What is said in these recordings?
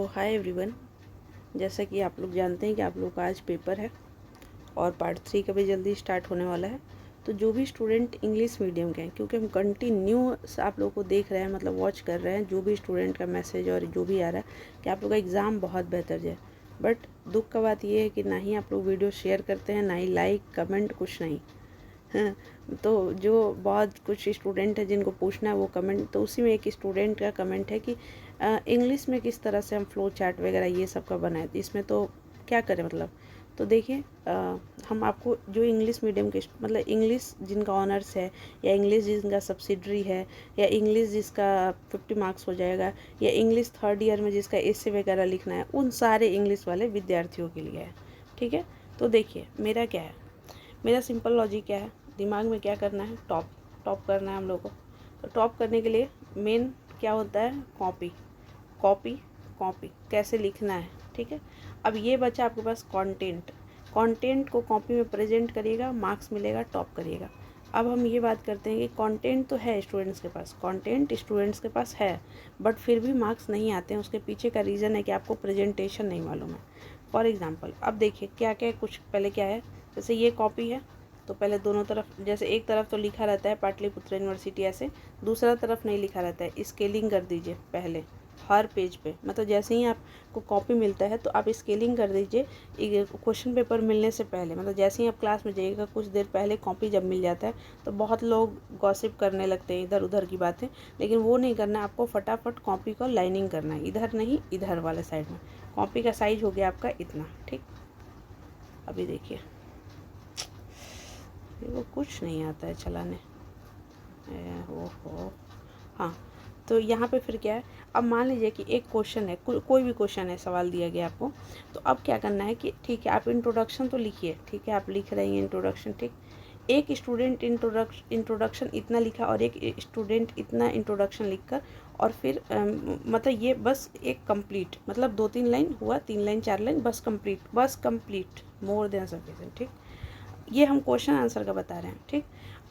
Hi everyone. जैसा कि आप लोग जानते हैं कि आप लोग का आज पेपर है और पार्ट 3 का भी जल्दी स्टार्ट होने वाला है। तो जो भी स्टूडेंट इंग्लिश मीडियम के हैं, क्योंकि हम कंटिन्यू आप लोग को देख रहे हैं, मतलब वॉच कर रहे हैं, जो भी स्टूडेंट का मैसेज और जो भी आ रहा है कि आप लोग का एग्ज़ाम बहुत बेहतर जाए। बट दुख का बात ये है कि ना ही आप लोग वीडियो शेयर करते हैं, ना ही लाइक कमेंट कुछ नहीं। हाँ, तो जो बहुत कुछ स्टूडेंट है जिनको पूछना है वो कमेंट, तो उसी में एक स्टूडेंट का कमेंट है कि इंग्लिश में किस तरह से हम फ्लो चार्ट वगैरह ये सब का बनाए, इसमें तो क्या करें मतलब। तो देखिए, हम आपको जो इंग्लिश मीडियम के मतलब इंग्लिश जिनका ऑनर्स है, या इंग्लिश जिनका सब्सिडरी है, या इंग्लिश जिसका 50 मार्क्स हो जाएगा, या इंग्लिश थर्ड ईयर में जिसका एसे वगैरह लिखना है, उन सारे इंग्लिश वाले विद्यार्थियों के लिए है। ठीक है, तो देखिए मेरा क्या है, मेरा सिंपल लॉजिक क्या है, दिमाग में क्या करना है, टॉप टॉप करना है हम लोग को। तो टॉप करने के लिए मेन क्या होता है, कॉपी कॉपी कॉपी कैसे लिखना है। ठीक है, अब ये बचा आपके पास कंटेंट। कंटेंट को कॉपी में प्रेजेंट करिएगा, मार्क्स मिलेगा, टॉप करिएगा। अब हम ये बात करते हैं कि कंटेंट तो है स्टूडेंट्स के पास, कंटेंट स्टूडेंट्स के पास है, बट फिर भी मार्क्स नहीं आते हैं। उसके पीछे का रीज़न है कि आपको प्रेजेंटेशन नहीं मालूम है। फॉर एग्जांपल अब देखिए क्या क्या कुछ पहले क्या है, जैसे ये कॉपी है तो पहले दोनों तरफ, जैसे एक तरफ तो लिखा रहता है पाटलिपुत्र यूनिवर्सिटी, ऐसे दूसरा तरफ नहीं लिखा रहता है। स्केलिंग कर दीजिए पहले हर पेज पे, मतलब जैसे ही आपको कॉपी मिलता है तो आप स्केलिंग कर दीजिए क्वेश्चन पेपर मिलने से पहले। मतलब जैसे ही आप क्लास में जाइएगा कुछ देर पहले कॉपी जब मिल जाता है तो बहुत लोग गॉसिप करने लगते हैं इधर उधर की बातें, लेकिन वो नहीं करना है। आपको फटाफट कॉपी को लाइनिंग करना है, इधर नहीं इधर वाले साइड में। कॉपी का साइज हो गया आपका इतना। ठीक, अभी देखिए वो कुछ नहीं आता है चलाने। ओहो, हाँ। तो यहाँ पे फिर क्या है, अब मान लीजिए कि एक क्वेश्चन है, कोई भी क्वेश्चन है, सवाल दिया गया आपको। तो अब क्या करना है कि ठीक है आप इंट्रोडक्शन तो लिखिए, ठीक है आप लिख रहे हैं इंट्रोडक्शन, ठीक। एक स्टूडेंट इंट्रोडक्शन इतना लिखा और एक स्टूडेंट इतना इंट्रोडक्शन लिखकर, और फिर मतलब ये बस एक कंप्लीट, मतलब 2-3 लाइन हुआ, 3 लाइन 4 लाइन, बस कंप्लीट, मोर देन सफिशिएंट। ठीक, ये हम क्वेश्चन आंसर का बता रहे हैं। ठीक,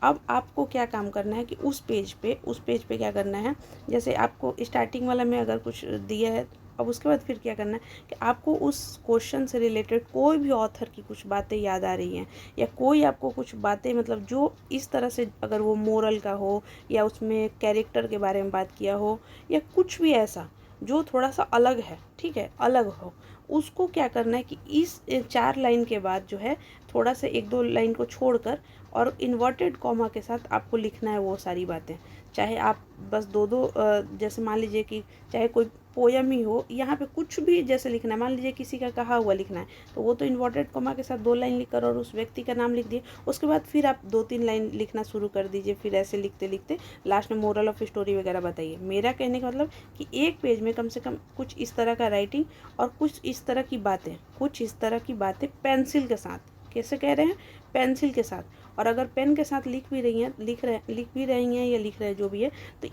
अब आपको क्या काम करना है कि उस पेज पे क्या करना है, जैसे आपको स्टार्टिंग वाला में अगर कुछ दिया है, अब उसके बाद फिर क्या करना है कि आपको उस क्वेश्चन से रिलेटेड कोई भी ऑथर की कुछ बातें याद आ रही हैं, या कोई आपको कुछ बातें, मतलब जो इस तरह से, अगर वो मोरल का हो, या उसमें कैरेक्टर के बारे में बात किया हो, या कुछ भी ऐसा जो थोड़ा सा अलग है, ठीक है, अलग हो, उसको क्या करना है कि इस 4 लाइन के बाद जो है थोड़ा सा 1-2 लाइन को छोड़कर और इन्वर्टेड कॉमा के साथ आपको लिखना है वो सारी बातें। चाहे आप बस 2-2 जैसे मान लीजिए कि चाहे कोई पोयम ही हो, यहाँ पे कुछ भी जैसे लिखना है, मान लीजिए किसी का कहा हुआ लिखना है, तो वो तो इन्वर्टेड कॉमा के साथ 2 लाइन लिखकर और उस व्यक्ति का नाम लिख दिए। उसके बाद फिर आप 2-3 लाइन लिखना शुरू कर दीजिए, फिर ऐसे लिखते लिखते लास्ट में मोरल ऑफ स्टोरी वगैरह बताइए। मेरा कहने का मतलब कि एक पेज में कम से कम कुछ इस तरह का राइटिंग, और कुछ इस तरह की बातें, पेंसिल के साथ। कैसे कह रहे हैं, पेंसिल के साथ। और अगर पेन के साथ लिख भी रही हैं या लिख रहे हैं जो भी है, तो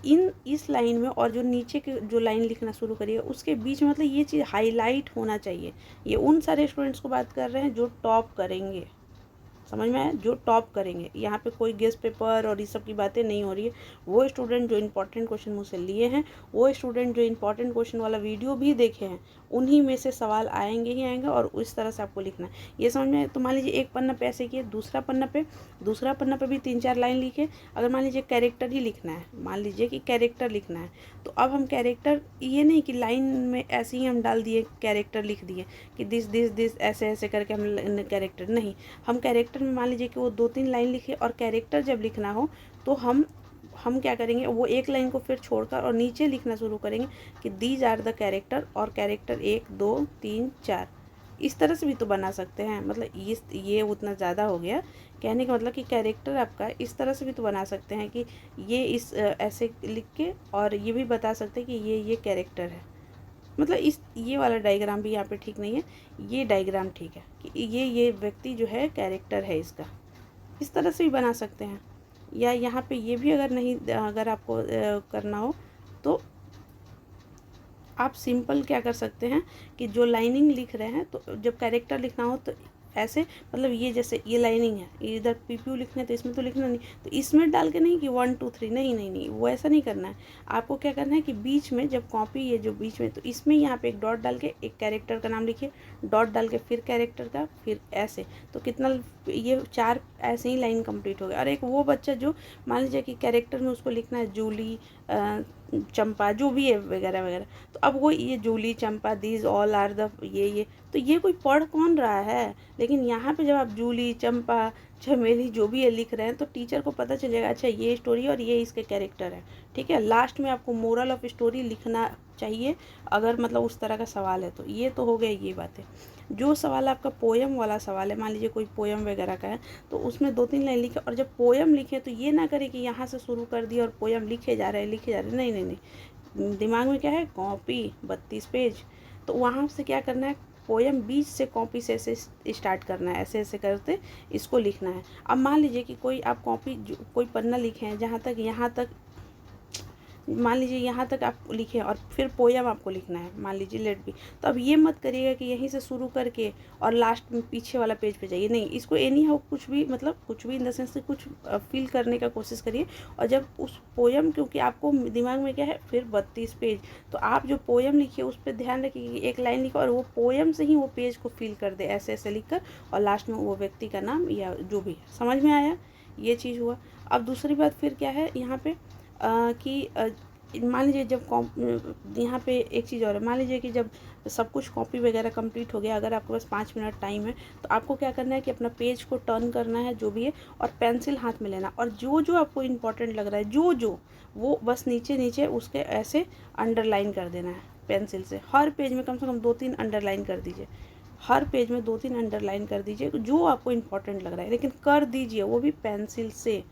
इस लाइन में और जो नीचे के जो लाइन लिखना शुरू करिए उसके बीच में, मतलब ये चीज़ हाईलाइट होना चाहिए। ये उन सारे स्टूडेंट्स को बात कर रहे हैं जो टॉप करेंगे, समझ में आया, जो टॉप करेंगे। यहाँ पे कोई गेस्ट पेपर और ये सब की बातें नहीं हो रही है। वो स्टूडेंट जो इंपॉर्टेंट क्वेश्चन मुझसे लिए हैं, वो स्टूडेंट जो इंपॉर्टेंट क्वेश्चन वाला वीडियो भी देखे हैं, उन्हीं में से सवाल आएंगे ही आएंगे, और उस तरह से आपको लिखना है। ये समझ में, तो मान लीजिए एक पन्ना पे ऐसे किए, दूसरा पन्ना पे भी 3-4 लाइन लिखे। अगर मान लीजिए कैरेक्टर ही लिखना है, मान लीजिए कि कैरेक्टर लिखना है, तो अब हम कैरेक्टर, ये नहीं कि लाइन में ऐसे ही हम डाल दिए कैरेक्टर लिख दिए कि दिस ऐसे ऐसे करके हम कैरेक्टर नहीं। हम कैरेक्टर में मान लीजिए कि वो 2-3 लाइन लिखे, और कैरेक्टर जब लिखना हो तो हम क्या करेंगे, वो एक लाइन को फिर छोड़कर और नीचे लिखना शुरू करेंगे कि दीज आर द कैरेक्टर, और कैरेक्टर 1 2 3 4। इस तरह से भी तो बना सकते हैं, मतलब ये उतना ज़्यादा हो गया। कहने का मतलब कि कैरेक्टर आपका इस तरह से भी तो बना सकते हैं कि ये इस ऐसे लिख के, और ये भी बता सकते हैं कि ये कैरेक्टर है। मतलब इस ये वाला डायग्राम भी यहाँ पे ठीक नहीं है, ये डायग्राम ठीक है कि ये व्यक्ति जो है कैरेक्टर है इसका। इस तरह से भी बना सकते हैं। या यहाँ पे ये भी अगर नहीं, अगर आपको करना हो तो आप सिंपल क्या कर सकते हैं कि जो लाइनिंग लिख रहे हैं, तो जब कैरेक्टर लिखना हो तो ऐसे मतलब ये जैसे ये लाइनिंग है, ये इधर PPU लिखना है तो इसमें तो लिखना नहीं, तो इसमें डाल के नहीं कि 1 2 3, नहीं नहीं नहीं, वो ऐसा नहीं करना है। आपको क्या करना है कि बीच में जब कॉपी, ये जो बीच में, तो इसमें यहाँ पे एक डॉट डाल के एक कैरेक्टर का नाम लिखिए, डॉट डाल के फिर कैरेक्टर का, फिर ऐसे, तो कितना, ये 4 ऐसे ही लाइन कंप्लीट हो गया। और एक वो बच्चा जो मान लीजिए कि कैरेक्टर में उसको लिखना है जूली, चंपा, जो भी है वगैरह वगैरह, तो अब वो ये जूली, चंपा, दीज ऑल आर द, ये तो ये कोई पढ़ कौन रहा है। लेकिन यहाँ पे जब आप जूली, चंपा, चमेली, जो भी ये लिख रहे हैं, तो टीचर को पता चलेगा अच्छा ये स्टोरी और ये इसके कैरेक्टर है, ठीक है। लास्ट में आपको मोरल ऑफ स्टोरी लिखना चाहिए अगर मतलब उस तरह का सवाल है तो। ये तो हो गया ये बातें। जो सवाल आपका पोयम वाला सवाल है, मान लीजिए कोई पोयम वगैरह का है, तो उसमें 2 3 लाइन लिखे, और जब पोयम लिखे तो ये ना करें कि यहाँ से शुरू कर दिया और पोयम लिखे जा रहे हैं लिखे जा रहे हैं, नहीं नहीं नहीं, दिमाग में क्या है, कॉपी 32 पेज, तो वहाँ से क्या करना है, पोयम बीच से कॉपी से ऐसे स्टार्ट करना है, ऐसे ऐसे करते इसको लिखना है। अब मान लीजिए कि कोई आप कॉपी, कोई पन्ना लिखे हैं जहाँ तक, यहाँ तक, मान लीजिए यहाँ तक आप लिखे और फिर पोयम आपको लिखना है, मान लीजिए लेट बी, तो अब ये मत करिएगा कि यहीं से शुरू करके और लास्ट में पीछे वाला पेज पे जाइए, नहीं, इसको एनी हाउ कुछ भी, मतलब कुछ भी इन द सेंस से कुछ फील करने का कोशिश करिए। और जब उस पोयम, क्योंकि आपको दिमाग में क्या है फिर 32 पेज, तो आप जो पोयम लिखिए उस पर ध्यान रखिए कि एक लाइन लिखो और वो पोयम से ही वो पेज को फील कर दे, ऐसे ऐसे लिख कर, और लास्ट में वो व्यक्ति का नाम या जो भी है। समझ में आया, ये चीज़ हुआ। अब दूसरी बात फिर क्या है यहाँ पे कि मान लीजिए जब यहाँ पे एक चीज़ और है, मान लीजिए कि जब सब कुछ कॉपी वगैरह कंप्लीट हो गया, अगर आपके पास 5 मिनट टाइम है, तो आपको क्या करना है कि अपना पेज को टर्न करना है जो भी है, और पेंसिल हाथ में लेना, और जो जो आपको इम्पोर्टेंट लग रहा है, जो जो वो बस नीचे नीचे उसके ऐसे अंडरलाइन कर देना है पेंसिल से। हर पेज में कम से कम 2 3 अंडरलाइन कर दीजिए, हर पेज में 2 3 अंडरलाइन कर दीजिए जो आपको इम्पोर्टेंट लग रहा है, लेकिन कर दीजिए वो भी पेंसिल से,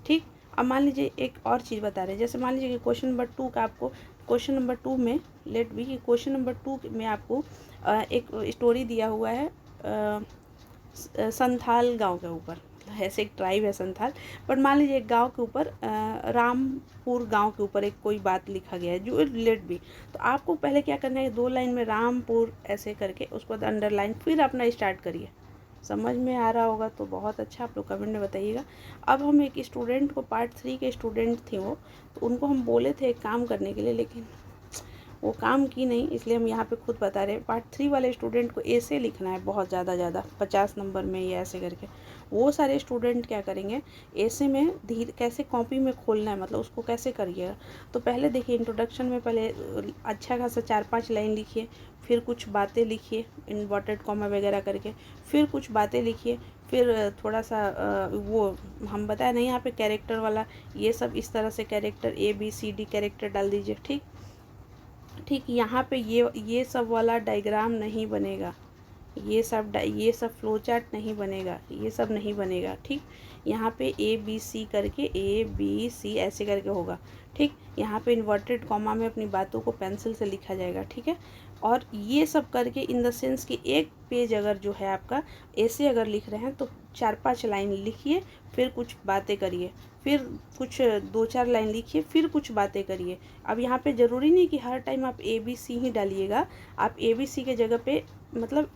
ठीक। अब मान लीजिए एक और चीज़ बता रहे हैं, जैसे मान लीजिए कि क्वेश्चन नंबर 2 का आपको, क्वेश्चन नंबर 2 में लेट बी कि क्वेश्चन नंबर 2 में आपको एक स्टोरी दिया हुआ है संथाल गांव के ऊपर, ऐसे एक ट्राइब है संथाल, पर मान लीजिए एक गांव के ऊपर रामपुर गांव के ऊपर एक कोई बात लिखा गया है जो लेट बी, तो आपको पहले क्या करना है, 2 लाइन में रामपुर ऐसे करके उसके बाद अंडरलाइन, फिर अपना स्टार्ट करिए। समझ में आ रहा होगा तो बहुत अच्छा, आप लोग कमेंट में बताइएगा। अब हम एक स्टूडेंट को, पार्ट 3 के स्टूडेंट थे वो, तो उनको हम बोले थे एक काम करने के लिए, लेकिन वो काम की नहीं, इसलिए हम यहाँ पे खुद बता रहे हैं। पार्ट 3 वाले स्टूडेंट को ऐसे लिखना है बहुत ज़्यादा 50 नंबर में, ये ऐसे करके। वो सारे स्टूडेंट क्या करेंगे, ऐसे में धीरे कैसे कॉपी में खोलना है, मतलब उसको कैसे करिएगा। तो पहले देखिए इंट्रोडक्शन में पहले अच्छा खासा 4-5 लाइन लिखिए, फिर कुछ बातें लिखिए इन्वर्टेड कॉमा वगैरह करके, फिर कुछ बातें लिखिए, फिर थोड़ा सा वो हम बताए नहीं यहाँ पे कैरेक्टर वाला, ये सब इस तरह से कैरेक्टर ABCD कैरेक्टर डाल दीजिए, ठीक ठीक। यहाँ पे ये सब वाला डायग्राम नहीं बनेगा, ये सब फ्लो चार्ट नहीं बनेगा, ये सब नहीं बनेगा, ठीक। यहाँ पे ABC करके ABC ऐसे करके होगा, ठीक। यहाँ पे इन्वर्टेड कॉमा में अपनी बातों को पेंसिल से लिखा जाएगा, ठीक है। और ये सब करके इन द सेंस कि एक पेज अगर जो है आपका ऐसे अगर लिख रहे हैं तो 4-5 लाइन लिखिए, फिर कुछ बातें करिए, फिर कुछ 2-4 लाइन लिखिए, फिर कुछ बातें करिए। अब यहाँ पे ज़रूरी नहीं कि हर टाइम आप ABC ही डालिएगा, आप ABC के जगह पे मतलब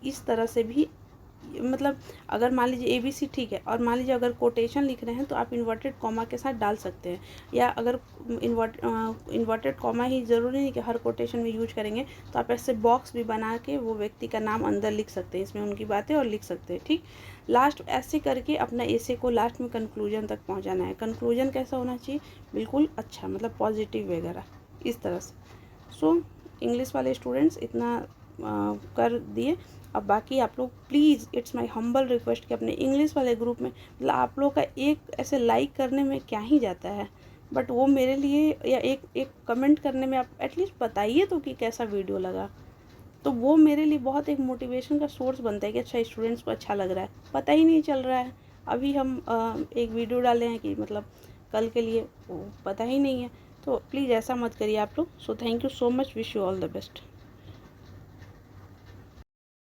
इस तरह से भी, मतलब अगर मान लीजिए ABC ठीक है, और मान लीजिए अगर कोटेशन लिख रहे हैं तो आप इन्वर्टेड कॉमा के साथ डाल सकते हैं, या अगर इन्वर्टेड कॉमा ही ज़रूरी नहीं कि हर कोटेशन में यूज करेंगे, तो आप ऐसे बॉक्स भी बना के वो व्यक्ति का नाम अंदर लिख सकते हैं, इसमें उनकी बातें और लिख सकते हैं, ठीक। लास्ट ऐसे करके अपना ऐसे को लास्ट में कंक्लूजन तक पहुँचाना है। कंक्लूजन कैसा होना चाहिए, बिल्कुल अच्छा, मतलब पॉजिटिव वगैरह इस तरह से। सो इंग्लिश वाले स्टूडेंट्स इतना कर दिए। अब बाकी आप लोग please, it's my humble request कि अपने इंग्लिश वाले ग्रुप में, मतलब आप लोग का एक ऐसे लाइक करने में क्या ही जाता है, बट वो मेरे लिए, या एक कमेंट करने में, आप एटलीस्ट बताइए तो कि कैसा वीडियो लगा, तो वो मेरे लिए बहुत एक मोटिवेशन का सोर्स बनता है कि अच्छा स्टूडेंट्स को अच्छा लग रहा है। पता ही नहीं चल रहा है, अभी हम एक वीडियो डाले हैं कि मतलब कल के लिए, वो पता ही नहीं है। तो प्लीज़ ऐसा मत करिए आप लोग। So thank you so much, wish you all the best.